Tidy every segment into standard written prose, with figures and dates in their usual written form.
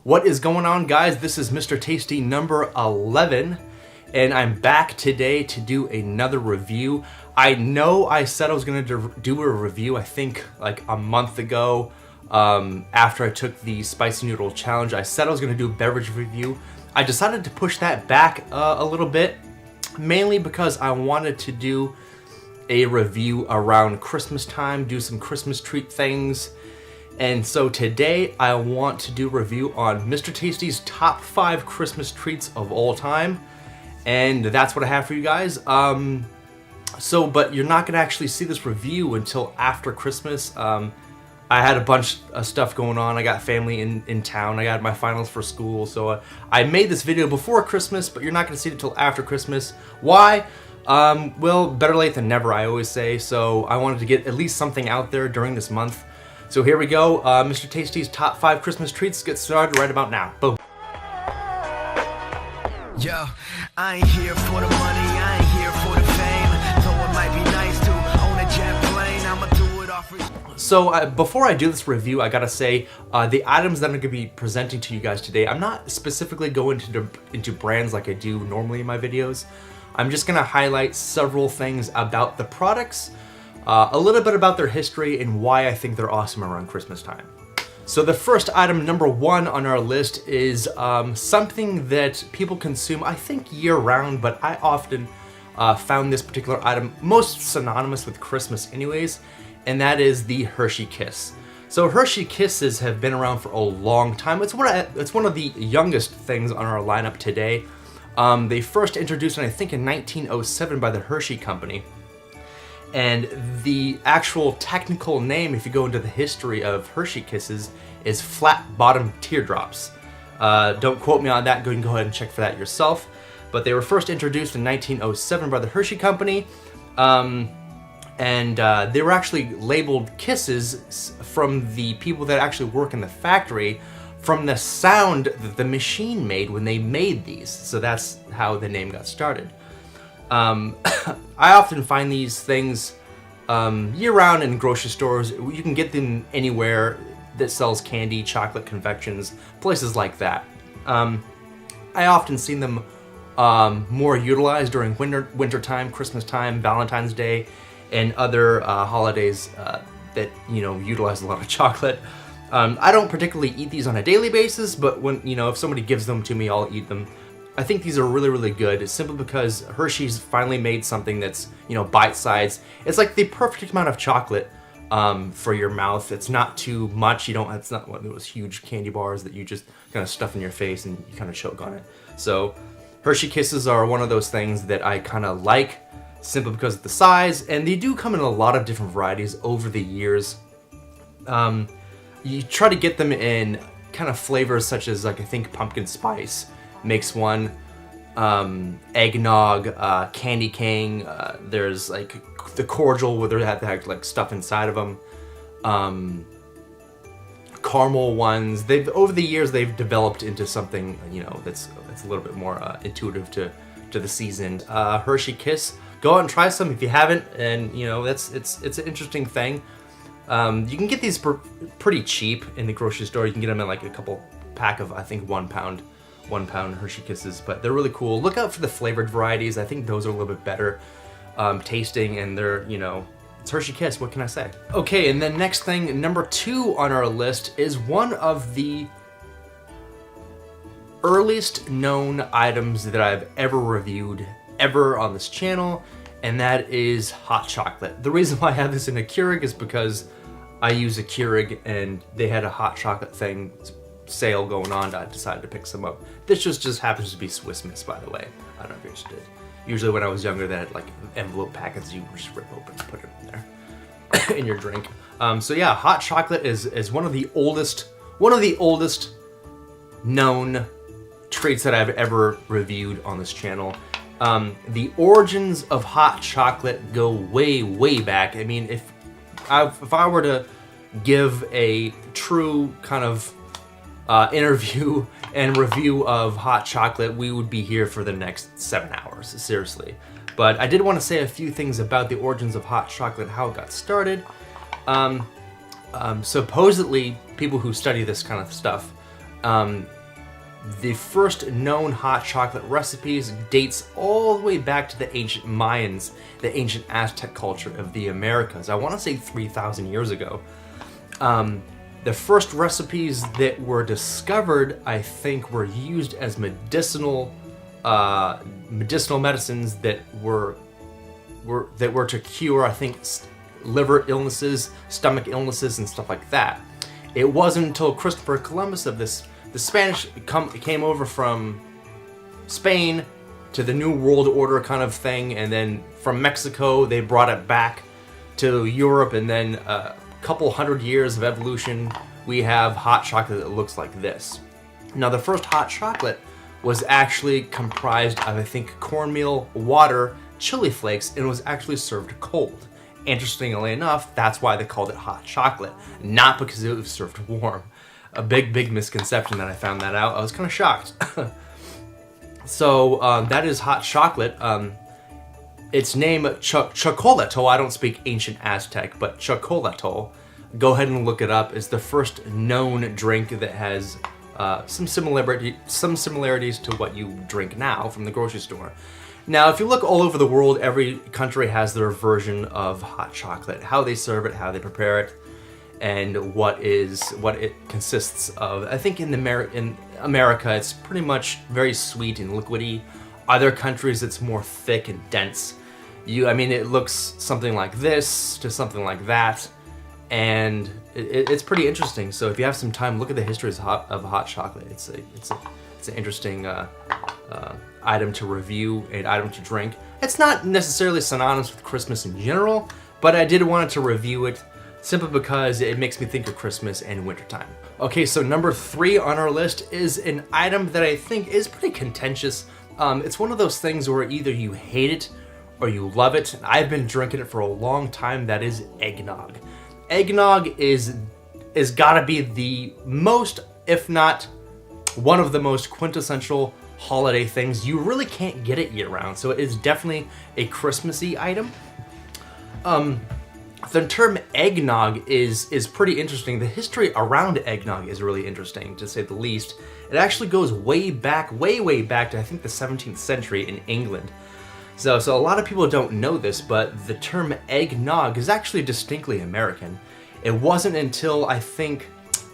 What is going on, guys? This is Mr. Tasty number 11, and I'm back today to do another review. I know I said I was going to do a review, I think like a month ago, after I took the spicy noodle challenge. I said I was going to do a beverage review. I decided to push that back a little bit, mainly because I wanted to do a review around Christmas time, do some Christmas treat things. And so today I want to do a review on Mr. Tasty's top 5 Christmas treats of all time. And that's what I have for you guys. But you're not gonna actually see this review until after Christmas. I had a bunch of stuff going on. I got family in town. I got my finals for school. So I made this video before Christmas, but you're not gonna see it until after Christmas. Why? Well, better late than never, I always say. So I wanted to get at least something out there during this month. So here we go, Mr. Tasty's top 5 Christmas treats get started right about now. Boom. Yo, I ain't here for the money, I ain't here for the fame. Though it might be nice to own a jet plane, I'ma do it all for. So before I do this review, I gotta say, the items that I'm gonna be presenting to you guys today, I'm not specifically going into brands like I do normally in my videos. I'm just gonna highlight several things about the products, a little bit about their history, and why I think they're awesome around Christmas time. So the first item, number 1 on our list, is something that people consume, I think, year-round, but I often found this particular item most synonymous with Christmas anyways, and that is the Hershey Kiss. So Hershey Kisses have been around for a long time. It's one of the youngest things on our lineup today. They first introduced, I think, in 1907 by the Hershey Company. And the actual technical name, if you go into the history of Hershey Kisses, is flat bottom teardrops. Don't quote me on that, go ahead and check for that yourself. But they were first introduced in 1907 by the Hershey Company. They were actually labeled Kisses from the people that actually work in the factory, from the sound that the machine made when they made these. So that's how the name got started. I often find these things year-round in grocery stores. You can get them anywhere that sells candy, chocolate, confections, places like that. I often see them more utilized during winter time, Christmas time, Valentine's Day, and other holidays that utilize a lot of chocolate. I don't particularly eat these on a daily basis, but when if somebody gives them to me, I'll eat them. I think these are really, really good, simply because Hershey's finally made something that's, bite-sized. It's like the perfect amount of chocolate for your mouth. It's not too much. It's not one of those huge candy bars that you just kind of stuff in your face and you kind of choke on it. So Hershey Kisses are one of those things that I kind of like, simply because of the size, and they do come in a lot of different varieties over the years. You try to get them in kind of flavors such as, like, I think pumpkin spice makes one, eggnog, candy cane, there's like the cordial where they have like stuff inside of them, caramel ones. Over the years they've developed into something that's a little bit more intuitive to the season. Hershey Kiss, go out and try some if you haven't, and it's an interesting thing. You can get these pretty cheap in the grocery store. You can get them in like a couple pack of, I think, 1 pound Hershey Kisses, but they're really cool. Look out for the flavored varieties. I think those are a little bit better tasting, and they're, it's Hershey Kiss, what can I say? Okay, and then next thing, number 2 on our list is one of the earliest known items that I've ever reviewed on this channel, and that is hot chocolate. The reason why I have this in a Keurig is because I use a Keurig, and they had a hot chocolate sale going on. I decided to pick some up. This just happens to be Swiss Miss, by the way. I don't know if you're interested. Usually when I was younger, they had like envelope packets you just rip open and put it in there in your drink. So yeah, hot chocolate is one of the oldest known treats that I've ever reviewed on this channel. The origins of hot chocolate go way, way back. I mean, if I were to give a true kind of interview and review of hot chocolate, we would be here for the next 7 hours, seriously. But I did want to say a few things about the origins of hot chocolate, how it got started. Supposedly, people who study this kind of stuff, the first known hot chocolate recipes dates all the way back to the ancient Mayans, the ancient Aztec culture of the Americas. I want to say 3,000 years ago. The first recipes that were discovered, I think, were used as medicinal medicines that were to cure, I think, liver illnesses, stomach illnesses, and stuff like that. It wasn't until Christopher Columbus the Spanish came over from Spain to the New World Order kind of thing, and then from Mexico they brought it back to Europe, and then a couple hundred years of evolution, we have hot chocolate that looks like this. Now, the first hot chocolate was actually comprised of, I think, cornmeal, water, chili flakes, and it was actually served cold. Interestingly enough, that's why they called it hot chocolate, not because it was served warm. A big misconception that I found that out. I was kind of shocked. So that is hot chocolate. Its name, chocolatl, I don't speak ancient Aztec, but chocolatl, go ahead and look it up, is the first known drink that has some similarities to what you drink now from the grocery store. Now, if you look all over the world, every country has their version of hot chocolate, how they serve it, how they prepare it, and what it consists of. I think in America, it's pretty much very sweet and liquidy. Other countries, it's more thick and dense. I mean, it looks something like this to something like that, and it's pretty interesting. So if you have some time, look at the history of hot chocolate. It's an interesting item to review, an item to drink. It's not necessarily synonymous with Christmas in general, but I did want to review it simply because it makes me think of Christmas and wintertime. Okay, so number 3 on our list is an item that I think is pretty contentious. It's one of those things where either you hate it or you love it. I've been drinking it for a long time. That is eggnog. Eggnog is gotta be the most, if not one of the most quintessential holiday things. You really can't get it year round, so it is definitely a Christmassy item. The term eggnog is pretty interesting. The history around eggnog is really interesting, to say the least. It actually goes way back to, I think, the 17th century in England. So a lot of people don't know this, but the term eggnog is actually distinctly American. It wasn't until, I think,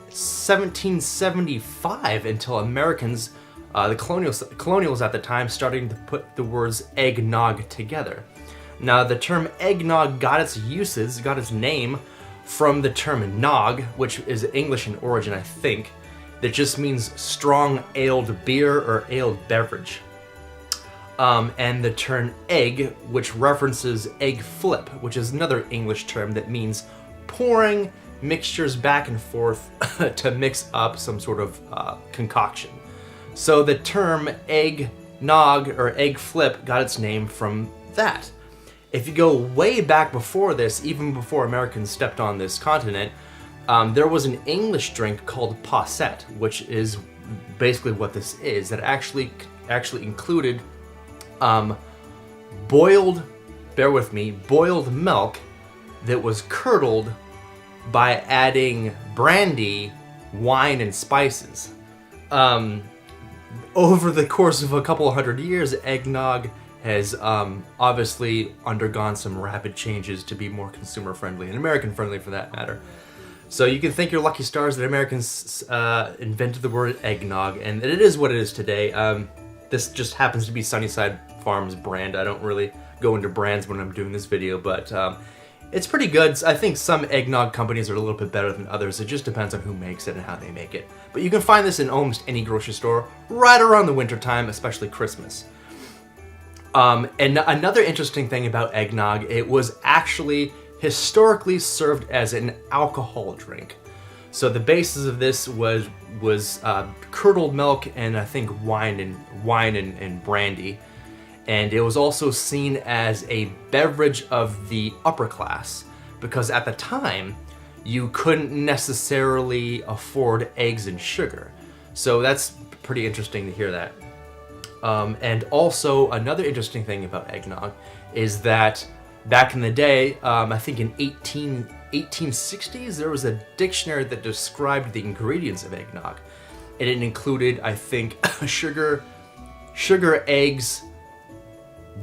1775 until Americans, the colonials at the time, starting to put the words eggnog together. Now, the term eggnog got its name from the term nog, which is English in origin, I think, that just means strong aled beer or aled beverage. And the term egg, which references egg flip, which is another English term that means pouring mixtures back and forth to mix up some sort of concoction. So the term eggnog or egg flip got its name from that. If you go way back before this, even before Americans stepped on this continent, there was an English drink called posset, which is basically what this is. That actually included boiled milk that was curdled by adding brandy, wine, and spices. Over the course of a couple hundred years, eggnog has obviously undergone some rapid changes to be more consumer friendly and American friendly for that matter. So you can thank your lucky stars that Americans invented the word eggnog, and it is what it is today. This just happens to be Sunnyside Farms brand. I don't really go into brands when I'm doing this video, but it's pretty good. I think some eggnog companies are a little bit better than others. It just depends on who makes it and how they make it. But you can find this in almost any grocery store right around the winter time, especially Christmas. And another interesting thing about eggnog, it was actually historically served as an alcohol drink. So the basis of this was curdled milk and I think wine and brandy. And it was also seen as a beverage of the upper class, because at the time you couldn't necessarily afford eggs and sugar. So that's pretty interesting to hear that. And also another interesting thing about eggnog is that back in the day, I think in 1860s, there was a dictionary that described the ingredients of eggnog. and it included, I think, sugar, eggs,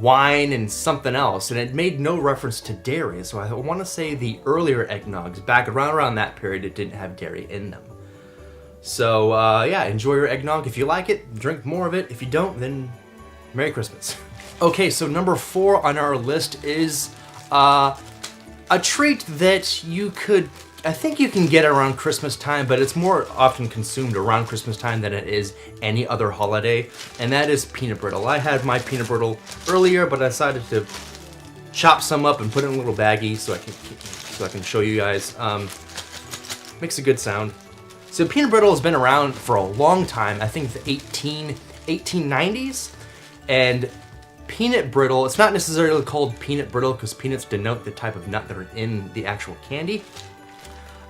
wine, and something else, and it made no reference to dairy. So I want to say the earlier eggnogs, back around that period, it didn't have dairy in them. So yeah, enjoy your eggnog. If you like it, drink more of it. If you don't, then Merry Christmas. Okay, so number 4 on our list is a treat that I think you can get around Christmas time, but it's more often consumed around Christmas time than it is any other holiday, and that is peanut brittle. I had my peanut brittle earlier, but I decided to chop some up and put it in a little baggie so I can show you guys. Makes a good sound. So peanut brittle has been around for a long time. I think the 1890s, and peanut brittle, it's not necessarily called peanut brittle because peanuts denote the type of nut that are in the actual candy.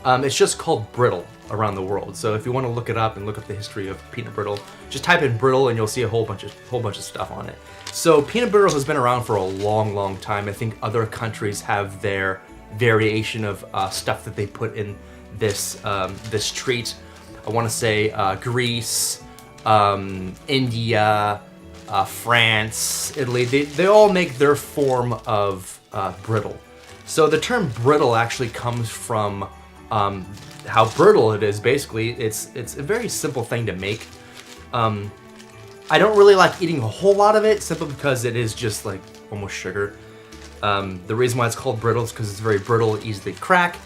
It's just called brittle around the world. So if you want to look it up and look up the history of peanut brittle, just type in brittle and you'll see a whole bunch of stuff on it. So peanut brittle has been around for a long time. I think other countries have their variation of stuff that they put in this treat. I want to say Greece, India, France, Italy, they all make their form of brittle. So the term brittle actually comes from how brittle it is. Basically, it's a very simple thing to make. I don't really like eating a whole lot of it simply because it is just like almost sugar. The reason why it's called brittle is because it's very brittle, easily crack.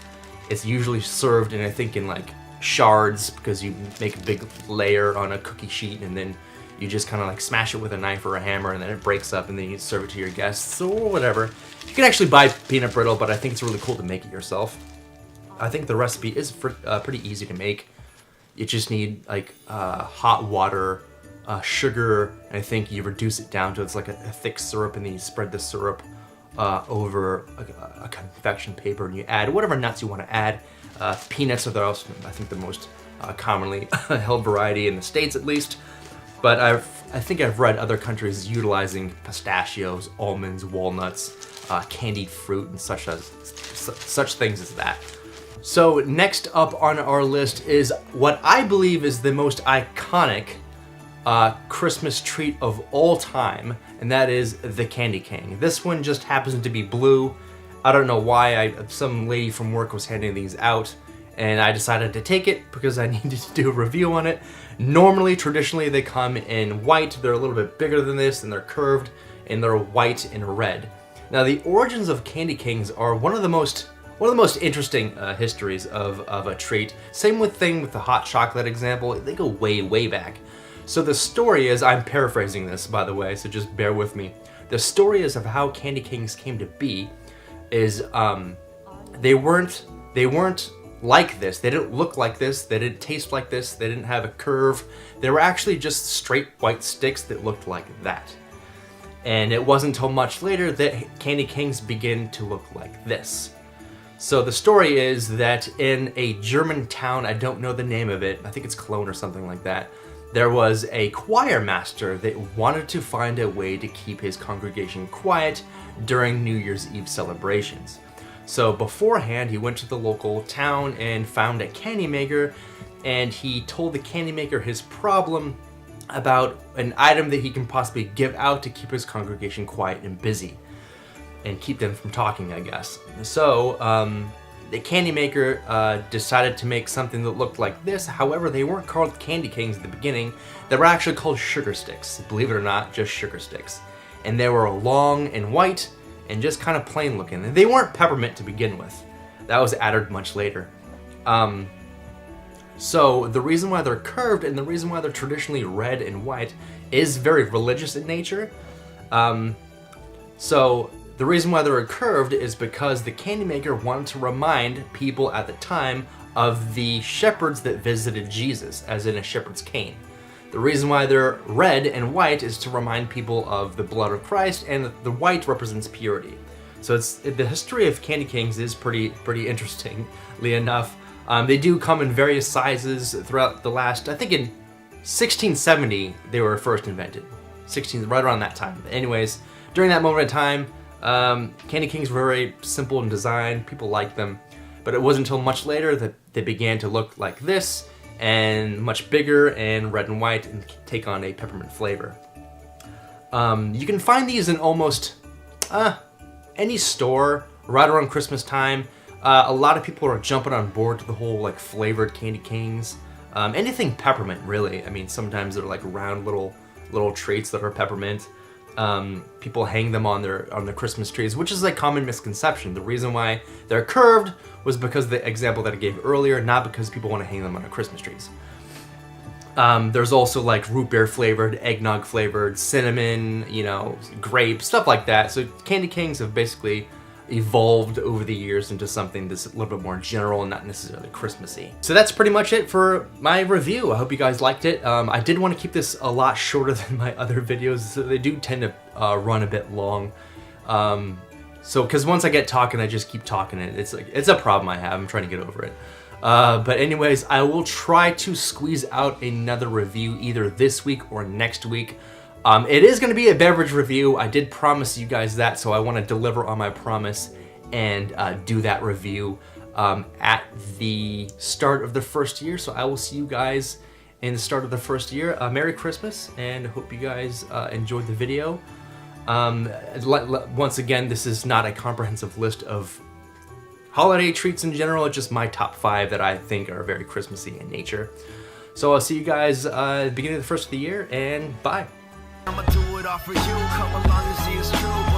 It's usually served in, I think, in like shards, because you make a big layer on a cookie sheet and then you just kind of like smash it with a knife or a hammer and then it breaks up and then you serve it to your guests or whatever. You can actually buy peanut brittle, but I think it's really cool to make it yourself. I think the recipe is pretty easy to make. You just need like hot water, sugar, and I think you reduce it down to it's like a thick syrup, and then you spread the syrup over a confection paper, and you add whatever nuts you want to add. Peanuts are also, I think, the most commonly held variety in the States, at least. But I think I've read other countries utilizing pistachios, almonds, walnuts, candied fruit, and such things as that. So next up on our list is what I believe is the most iconic Christmas treat of all time, and that is the candy cane. This one just happens to be blue. I don't know why. Some lady from work was handing these out, and I decided to take it because I needed to do a review on it. Normally, traditionally, they come in white. They're a little bit bigger than this, and they're curved, and they're white and red. Now, the origins of candy canes are one of the most interesting histories of a treat. Same thing with the hot chocolate example. They go way back. So the story is, I'm paraphrasing this, by the way, so just bear with me. The story is of how candy canes came to be is they weren't like this. They didn't look like this. They didn't taste like this. They didn't have a curve. They were actually just straight white sticks that looked like that. And it wasn't until much later that candy canes began to look like this. So the story is that in a German town, I don't know the name of it, I think it's Cologne or something like that, there was a choir master that wanted to find a way to keep his congregation quiet during New Year's Eve celebrations. So beforehand, he went to the local town and found a candy maker, and he told the candy maker his problem about an item that he can possibly give out to keep his congregation quiet and busy and keep them from talking, I guess. So the candy maker decided to make something that looked like this. However, they weren't called candy canes at the beginning. They were actually called sugar sticks. Believe it or not, just sugar sticks. And they were long and white and just kind of plain looking. And they weren't peppermint to begin with. That was added much later. So the reason why they're curved and the reason why they're traditionally red and white is very religious in nature. So the reason why they were curved is because the candy maker wanted to remind people at the time of the shepherds that visited Jesus, as in a shepherd's cane. The reason why they're red and white is to remind people of the blood of Christ, and the white represents purity. So the history of candy canes is pretty interestingly enough. They do come in various sizes throughout the last, I think in 1670 they were first invented. Right around that time. Anyways, during that moment in time, candy canes were very simple in design. People liked them, but it wasn't until much later that they began to look like this, and much bigger and red and white and take on a peppermint flavor. You can find these in almost any store right around Christmas time. A lot of people are jumping on board to the whole like flavored candy canes. Anything peppermint, really. I mean, sometimes they're like round little treats that are peppermint. People hang them on their Christmas trees, which is a common misconception. The reason why they're curved was because the example that I gave earlier, not because people want to hang them on their Christmas trees. There's also like root beer flavored, eggnog flavored, cinnamon, you know, grape, stuff like that. So candy canes have basically evolved over the years into something that's a little bit more general and not necessarily Christmassy. So that's pretty much it for my review. I hope you guys liked it. I did want to keep this a lot shorter than my other videos, so they do tend to run a bit long. Because once I get talking, I just keep talking, and it's a problem I have. I'm trying to get over it. But anyways, I will try to squeeze out another review either this week or next week. It is going to be a beverage review. I did promise you guys that, so I want to deliver on my promise and do that review at the start of the first year. So I will see you guys in the start of the first year. Merry Christmas, and hope you guys enjoyed the video. Once again, this is not a comprehensive list of holiday treats in general. It's just my top 5 that I think are very Christmassy in nature. So I'll see you guys at the beginning of the first of the year, and bye. I'ma do it all for you, come along and see it's true.